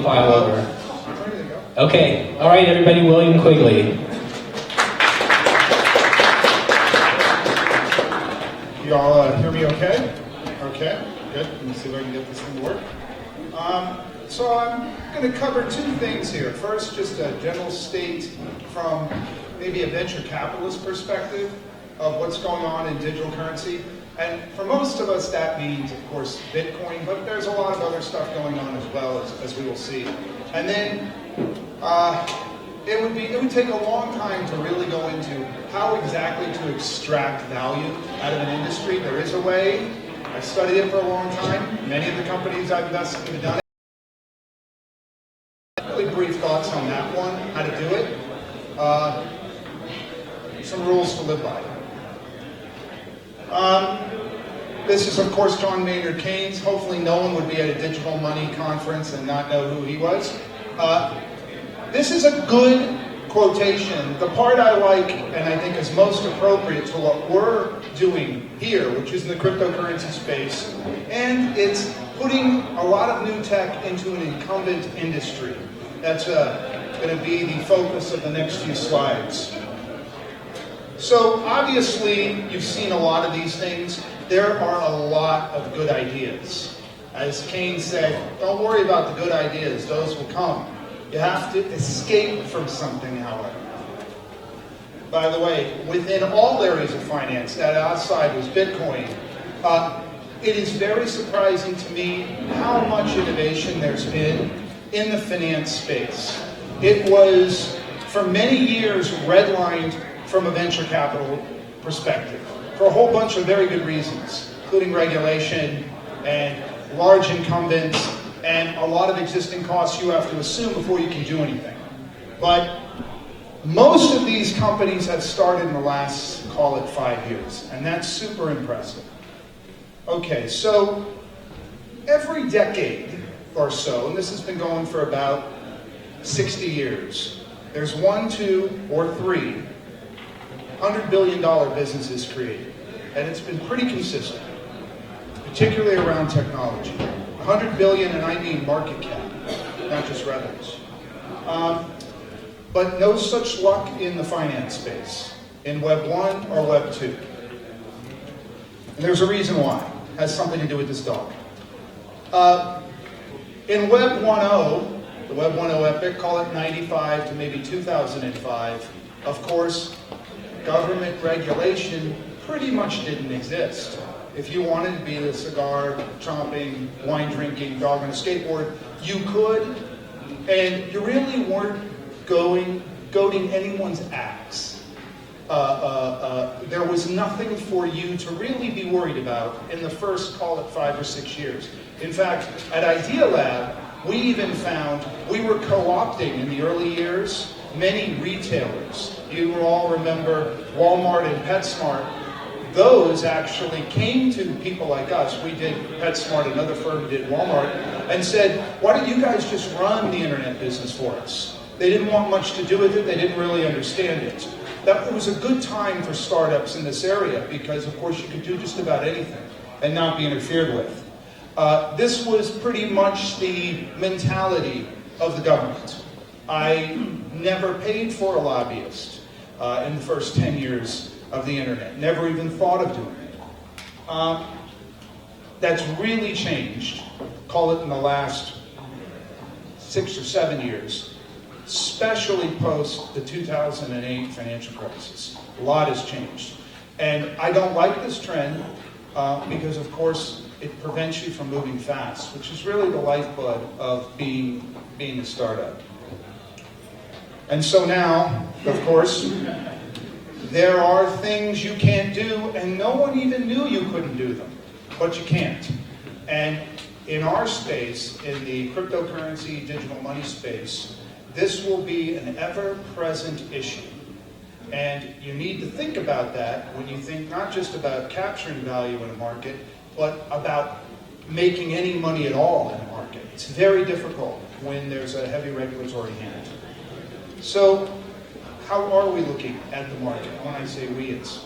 File over. Okay, all right, everybody, William Quigley. You all hear me okay? Okay, good. Let me see if I can get this thing to work. So I'm going to cover two things here. First, just a general state from maybe a venture capitalist perspective of what's going on in digital currency. And for most of us, that means, of course, Bitcoin, but there's a lot of other stuff going on as well, as we will see. And then it would take a long time to really go into how exactly to extract value out of an industry. There is a way. I studied it for a long time. Many of the companies I've invested in have done it. Really brief thoughts on that one, how to do it. Some rules to live by. This is, of course, John Maynard Keynes. Hopefully no one would be at a digital money conference and not know who he was. This is a good quotation. The part I like and I think is most appropriate to what we're doing here, which is in the cryptocurrency space, and it's putting a lot of new tech into an incumbent industry. That's going to be the focus of the next few slides. So obviously, you've seen a lot of these things. There are a lot of good ideas. As Keynes said, don't worry about the good ideas, those will come. You have to escape from something, however. By the way, within all areas of finance, that outside was Bitcoin, it is very surprising to me how much innovation there's been in the finance space. It was, for many years, redlined from a venture capital perspective, for a whole bunch of very good reasons, including regulation and large incumbents and a lot of existing costs you have to assume before you can do anything. But most of these companies have started in the last, call it 5 years, and that's super impressive. Okay, so every decade or so, and this has been going for about 60 years, there's 1, 2, or 3 $100 billion businesses created, and it's been pretty consistent, particularly around technology. 100 billion, and I mean market cap, not just revenues. But no such luck in the finance space, in Web 1 or Web 2. And there's a reason why. It has something to do with this dog. In Web 1.0, the Web 1.0 epic, call it 95 to maybe 2005, of course, government regulation pretty much didn't exist. If you wanted to be the cigar chomping, wine drinking dog on a skateboard, you could, and you really weren't goading anyone's axe. There was nothing for you to really be worried about in the first, call it 5 or 6 years. In fact, at Idea Lab, we even found we were co-opting in the early years many retailers. You all remember Walmart and PetSmart. Those actually came to people like us. We did PetSmart, another firm did Walmart, and said, why don't you guys just run the internet business for us? They didn't want much to do with it. They didn't really understand it. That was a good time for startups in this area because, of course, you could do just about anything and not be interfered with. This was pretty much the mentality of the government. I never paid for a lobbyist in the first 10 years of the internet. Never even thought of doing it. That's really changed, call it in the last 6 or 7 years, especially post the 2008 financial crisis. A lot has changed. And I don't like this trend because, of course, it prevents you from moving fast, which is really the lifeblood of being a startup. And so now, of course, there are things you can't do, and no one even knew you couldn't do them, but you can't. And in our space, in the cryptocurrency, digital money space, this will be an ever-present issue. And you need to think about that when you think not just about capturing value in a market, but about making any money at all in a market. It's very difficult when there's a heavy regulatory hand. So, how are we looking at the market? When I say we, it's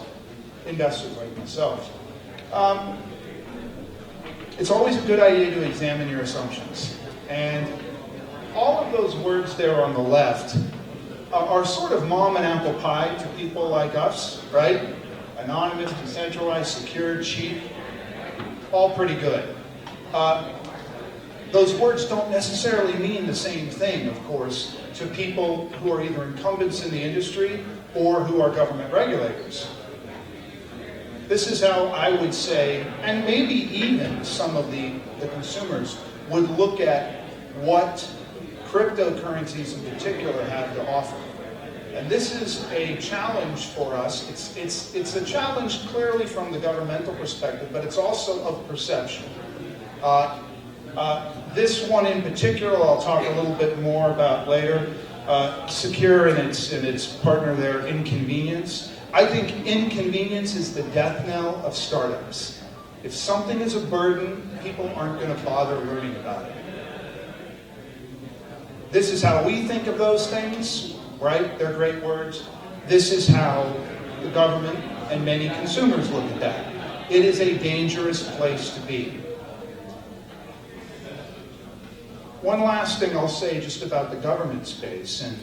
investors like myself. It's always a good idea to examine your assumptions. And of those words there on the left are sort of mom and apple pie to people like us, right? Anonymous, decentralized, secure, cheap, all pretty good. Those words don't necessarily mean the same thing, of course, to people who are either incumbents in the industry or who are government regulators. This is how I would say, and maybe even some of the consumers would look at what cryptocurrencies in particular have to offer. And this is a challenge for us. It's a challenge clearly from the governmental perspective, but it's also of perception. This one in particular, I'll talk a little bit more about later. Secure and its partner there, inconvenience. I think inconvenience is the death knell of startups. If something is a burden, people aren't going to bother learning about it. This is how we think of those things, right? They're great words. This is how the government and many consumers look at that. It is a dangerous place to be. One last thing I'll say just about the government space and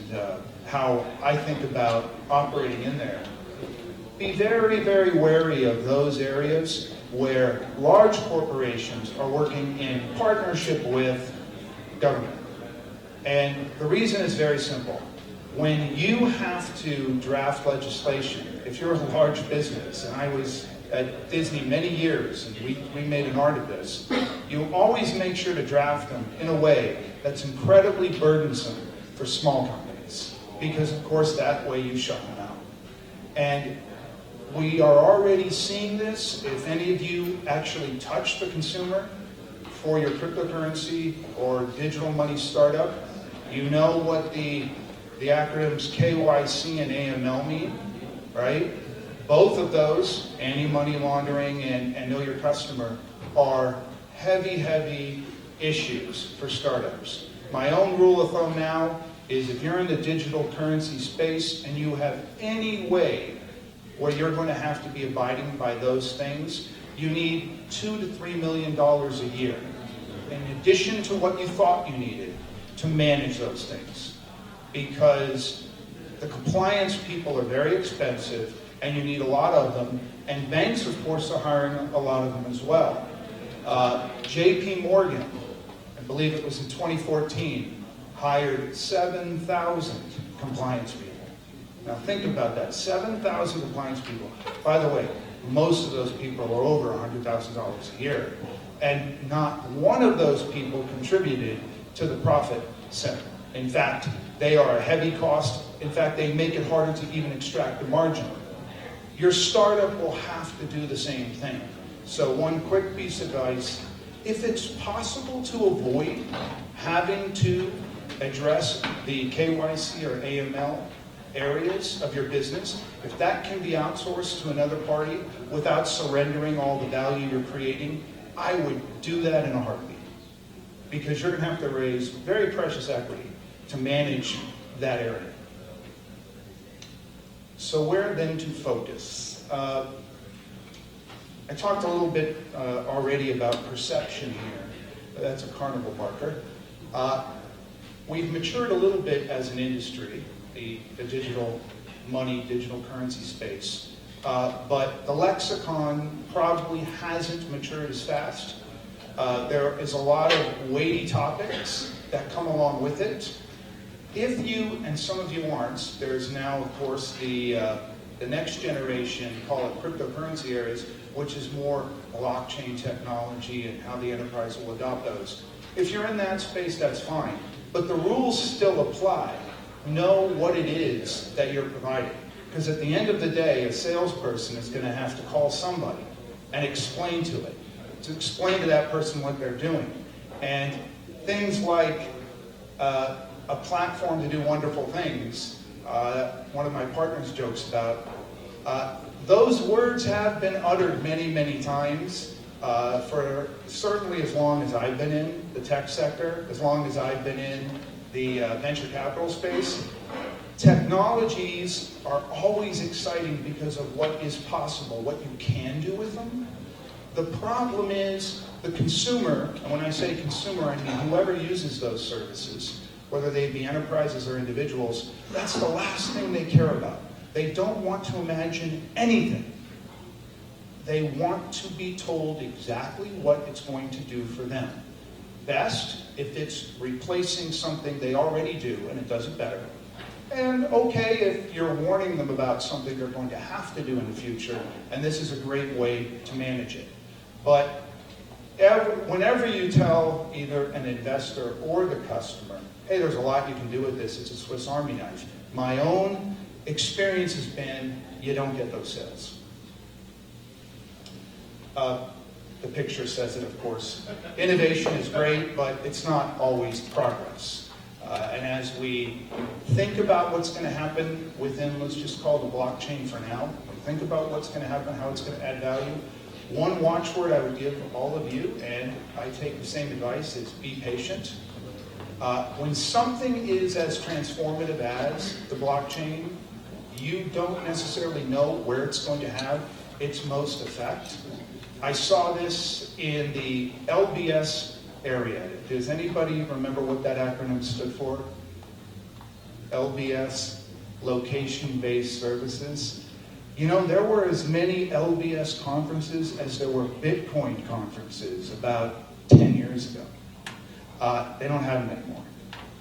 how I think about operating in there. Be very, very wary of those areas where large corporations are working in partnership with government. And the reason is very simple. When you have to draft legislation, if you're a large business, and I was at Disney many years, and we made an art of this, you always make sure to draft them in a way that's incredibly burdensome for small companies. Because, of course, that way you shut them out. And we are already seeing this. If any of you actually touch the consumer for your cryptocurrency or digital money startup, you know what the acronyms KYC and AML mean, right? Both of those, anti-money laundering and know your customer, are heavy, heavy issues for startups. My own rule of thumb now is if you're in the digital currency space and you have any way where you're going to have to be abiding by those things, you need $2 to $3 million a year, in addition to what you thought you needed to manage those things. Because the compliance people are very expensive, and you need a lot of them, and banks, of course, are hiring a lot of them as well. JP Morgan, I believe it was in 2014, hired 7,000 compliance people. Now think about that, 7,000 compliance people. By the way, most of those people are over $100,000 a year, and not one of those people contributed to the profit center. In fact, they are a heavy cost. In fact, they make it harder to even extract the margin. Your startup will have to do the same thing. So one quick piece of advice, if it's possible to avoid having to address the KYC or AML areas of your business, if that can be outsourced to another party without surrendering all the value you're creating, I would do that in a heartbeat. Because you're going to have to raise very precious equity to manage that area. So where then to focus? I talked a little bit already about perception here. That's a carnival marker. We've matured a little bit as an industry, the digital money, digital currency space. But the lexicon probably hasn't matured as fast. There is a lot of weighty topics that come along with it. If you, and some of you aren't, there's now, of course, the next generation, call it cryptocurrency areas, which is more blockchain technology and how the enterprise will adopt those. If you're in that space, that's fine. But the rules still apply. Know what it is that you're providing. Because at the end of the day, a salesperson is going to have to call somebody and explain to it, to explain to that person what they're doing. And things like a platform to do wonderful things, one of my partners jokes about, those words have been uttered many, many times for certainly as long as I've been in the tech sector, as long as I've been in the venture capital space. Technologies are always exciting because of what is possible, what you can do with them. The problem is the consumer, and when I say consumer, I mean whoever uses those services, whether they be enterprises or individuals, that's the last thing they care about. They don't want to imagine anything. They want to be told exactly what it's going to do for them. Best if it's replacing something they already do and it does it better. And okay if you're warning them about something they're going to have to do in the future, and this is a great way to manage it. But whenever you tell either an investor or the customer, hey, there's a lot you can do with this, it's a Swiss Army knife, my own experience has been you don't get those sales. The picture says it, of course. Innovation is great, but it's not always progress. And as we think about what's going to happen within, let's just call the blockchain for now, think about what's going to happen, how it's going to add value. One watchword I would give all of you, and I take the same advice, is be patient. When something is as transformative as the blockchain, you don't necessarily know where it's going to have its most effect. I saw this in the LBS area. Does anybody remember what that acronym stood for? LBS, Location-Based Services. You know, there were as many LBS conferences as there were Bitcoin conferences about 10 years ago. They don't have them anymore.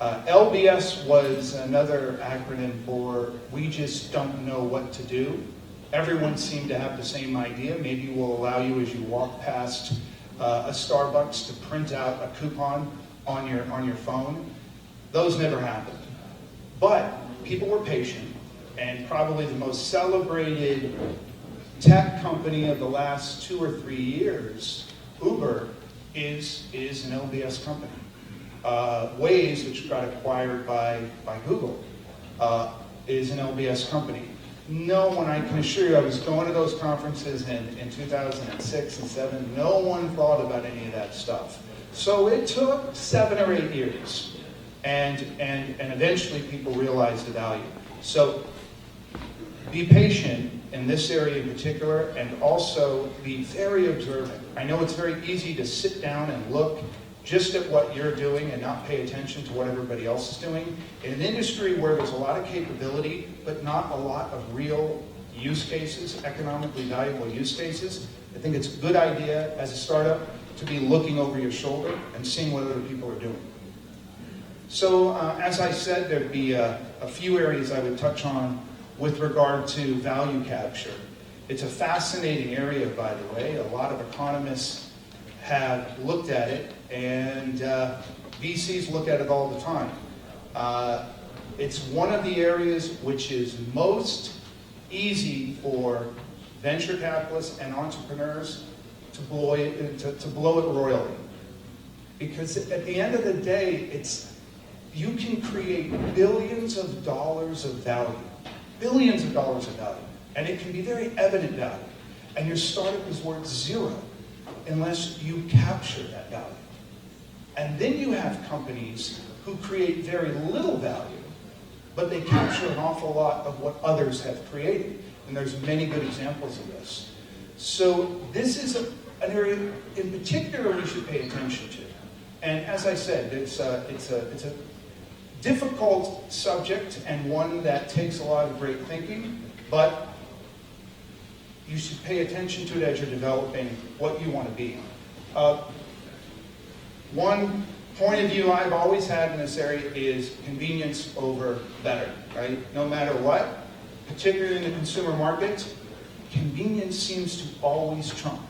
LBS was another acronym for we just don't know what to do. Everyone seemed to have the same idea. Maybe we'll allow you as you walk past a Starbucks to print out a coupon on your phone. Those never happened. But people were patient, and probably the most celebrated tech company of the last 2 or 3 years, Uber, is an LBS company. Waze, which got acquired by Google, is an LBS company. No one, I can assure you, I was going to those conferences in 2006 and 2007. No one thought about any of that stuff. So it took 7 or 8 years, and eventually people realized the value. So be patient in this area in particular, and also be very observant. I know it's very easy to sit down and look just at what you're doing and not pay attention to what everybody else is doing. In an industry where there's a lot of capability, but not a lot of real use cases, economically valuable use cases, I think it's a good idea as a startup to be looking over your shoulder and seeing what other people are doing. So as I said, there'd be a few areas I would touch on with regard to value capture. It's a fascinating area, by the way. A lot of economists have looked at it, and VCs look at it all the time. It's one of the areas which is most easy for venture capitalists and entrepreneurs to blow it royally. Because at the end of the day, you can create billions of dollars of value. Billions of dollars of value. And it can be very evident value. And your startup is worth zero unless you capture that value. And then you have companies who create very little value, but they capture an awful lot of what others have created. And there's many good examples of this. So this is an area in particular we should pay attention to. And as I said, it's a difficult subject and one that takes a lot of great thinking, but you should pay attention to it as you're developing what you want to be. One point of view I've always had in this area is convenience over better, right? No matter what, particularly in the consumer market, convenience seems to always trump.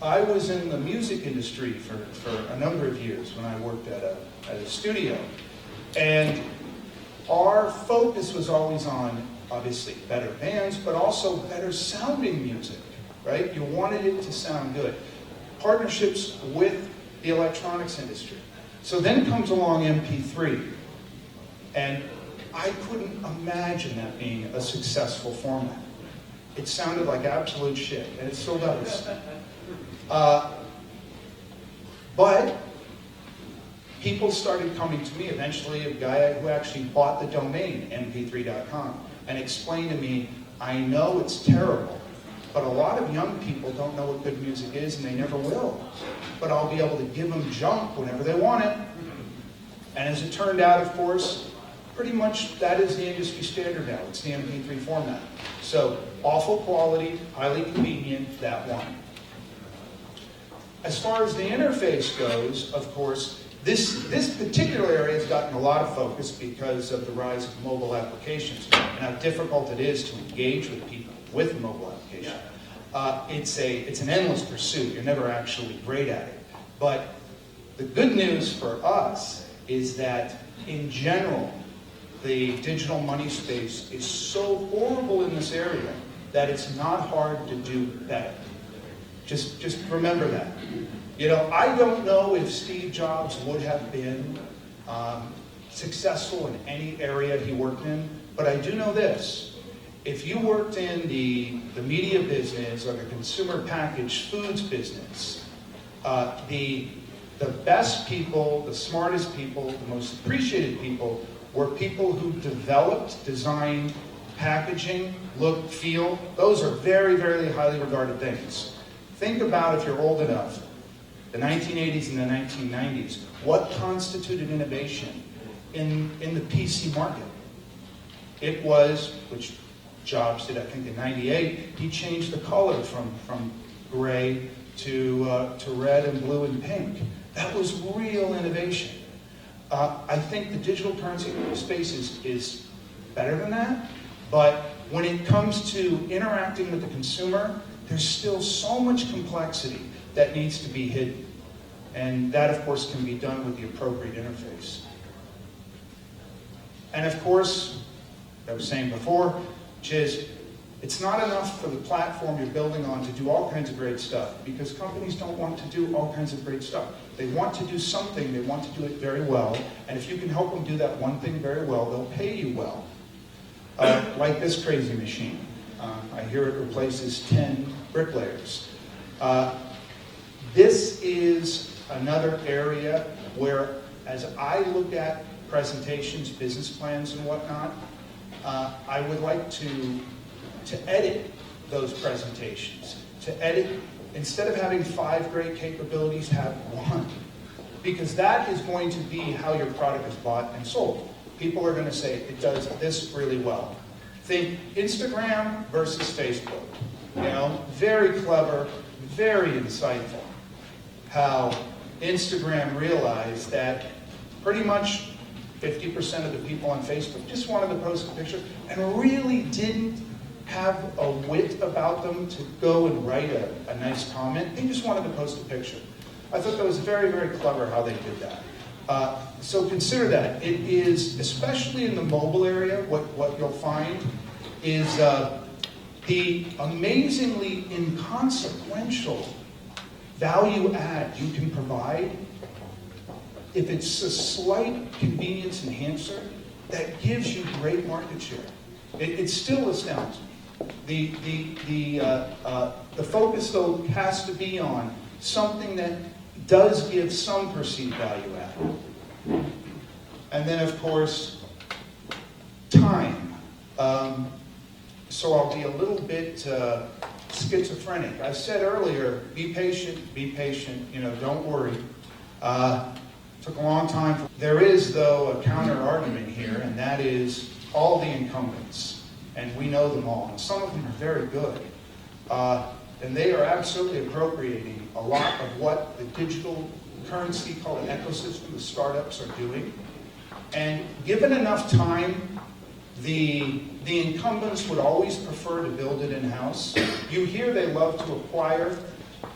I was in the music industry for a number of years when I worked at a studio, and our focus was always on, obviously, better bands, but also better sounding music, right? You wanted it to sound good. Partnerships with the electronics industry. So then comes along MP3, and I couldn't imagine that being a successful format. It sounded like absolute shit, and it still does. But people started coming to me, eventually a guy who actually bought the domain, mp3.com, and explained to me, I know it's terrible, but a lot of young people don't know what good music is, and they never will. But I'll be able to give them junk whenever they want it. And as it turned out, of course, pretty much that is the industry standard now. It's the MP3 format. So awful quality, highly convenient, that one. As far as the interface goes, of course, this particular area has gotten a lot of focus because of the rise of mobile applications and how difficult it is to engage with people with a mobile application. It's an endless pursuit. You're never actually great at it. But the good news for us is that, in general, the digital money space is so horrible in this area that it's not hard to do better. Just remember that. You know, I don't know if Steve Jobs would have been successful in any area he worked in, but I do know this. If you worked in the media business or the consumer packaged foods business, the best people, the smartest people, the most appreciated people were people who developed, designed, packaging, look, feel. Those are very, very highly regarded things. Think about, if you're old enough, the 1980s and the 1990s. What constituted innovation in the PC market? It was, which Jobs did, I think, in '98. He changed the color from gray to red and blue and pink. That was real innovation. I think the digital currency space is better than that, but when it comes to interacting with the consumer, there's still so much complexity that needs to be hidden. And that, of course, can be done with the appropriate interface. And of course, I was saying before, which is, it's not enough for the platform you're building on to do all kinds of great stuff, because companies don't want to do all kinds of great stuff. They want to do something, they want to do it very well, and if you can help them do that one thing very well, they'll pay you well. Like this crazy machine. I hear it replaces 10 bricklayers. This is another area where, as I look at presentations, business plans, and whatnot, I would like to edit those presentations. To edit, instead of having 5 great capabilities, have 1. Because that is going to be how your product is bought and sold. People are going to say, it does this really well. Think Instagram versus Facebook. You know, very clever, very insightful. How Instagram realized that pretty much 50% of the people on Facebook just wanted to post a picture and really didn't have a wit about them to go and write a nice comment. They just wanted to post a picture. I thought that was very, very clever how they did that. So consider that. It is, especially in the mobile area, what you'll find is the amazingly inconsequential value add you can provide. If it's a slight convenience enhancer, that gives you great market share. It still astounds me. The focus, though, has to be on something that does give some perceived value add. And then, of course, time. So I'll be a little bit schizophrenic. I said earlier, be patient, you know, don't worry. Took a long time. There is, though, a counter-argument here, and that is all the incumbents. And we know them all. And some of them are very good. And they are absolutely appropriating a lot of what the digital currency, called an ecosystem, the startups are doing. And given enough time, the incumbents would always prefer to build it in-house. You hear they love to acquire.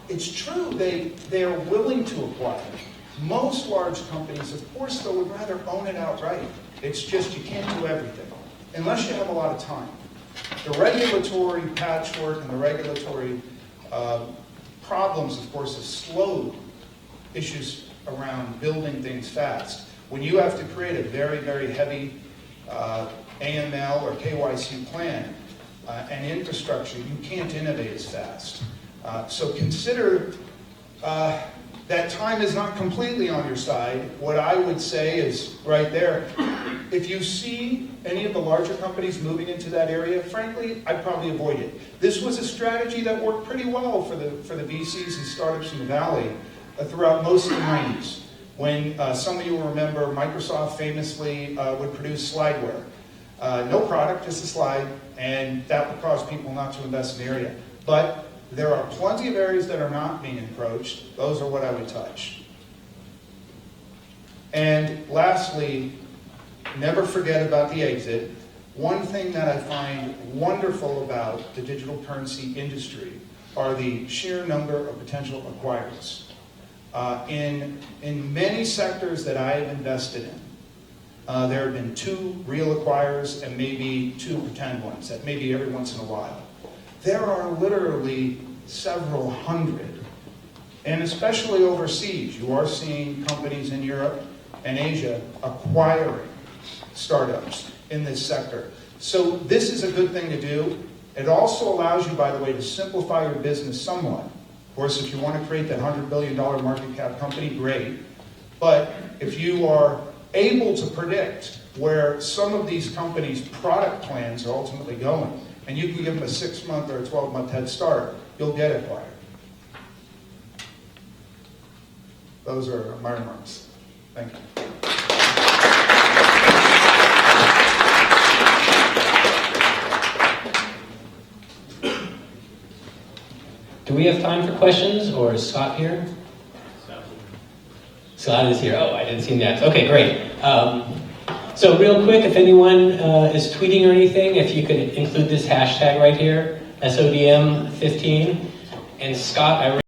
It's true, they are willing to acquire. Most large companies, of course, though, would rather own it outright. It's just you can't do everything, unless you have a lot of time. The regulatory patchwork and the regulatory problems, of course, have slowed issues around building things fast. When you have to create a very, very heavy AML or KYC plan and infrastructure, you can't innovate as fast. So consider that time is not completely on your side. What I would say is right there, if you see any of the larger companies moving into that area, frankly, I'd probably avoid it. This was a strategy that worked pretty well for the VCs and startups in the Valley throughout most of the 90s. When some of you will remember, Microsoft famously would produce slideware. No product, just a slide, and that would cause people not to invest in the area. But there are plenty of areas that are not being encroached. Those are what I would touch. And lastly, never forget about the exit. One thing that I find wonderful about the digital currency industry are the sheer number of potential acquirers. In many sectors that I have invested in, there have been 2 real acquirers and maybe 2 pretend ones, that maybe every once in a while. There are literally several hundred, and especially overseas, you are seeing companies in Europe and Asia acquiring startups in this sector. So this is a good thing to do. It also allows you, by the way, to simplify your business somewhat. Of course, if you want to create that $100 billion market cap company, great. But if you are able to predict where some of these companies' product plans are ultimately going, and you can give them a 6-month or a 12-month head start, you'll get acquired. Those are my remarks. Thank you. Do we have time for questions, or is Scott here? Scott is here. Oh, I didn't see that. Okay, great. So real quick, if anyone is tweeting or anything, if you could include this hashtag right here, SODM15. And Scott, I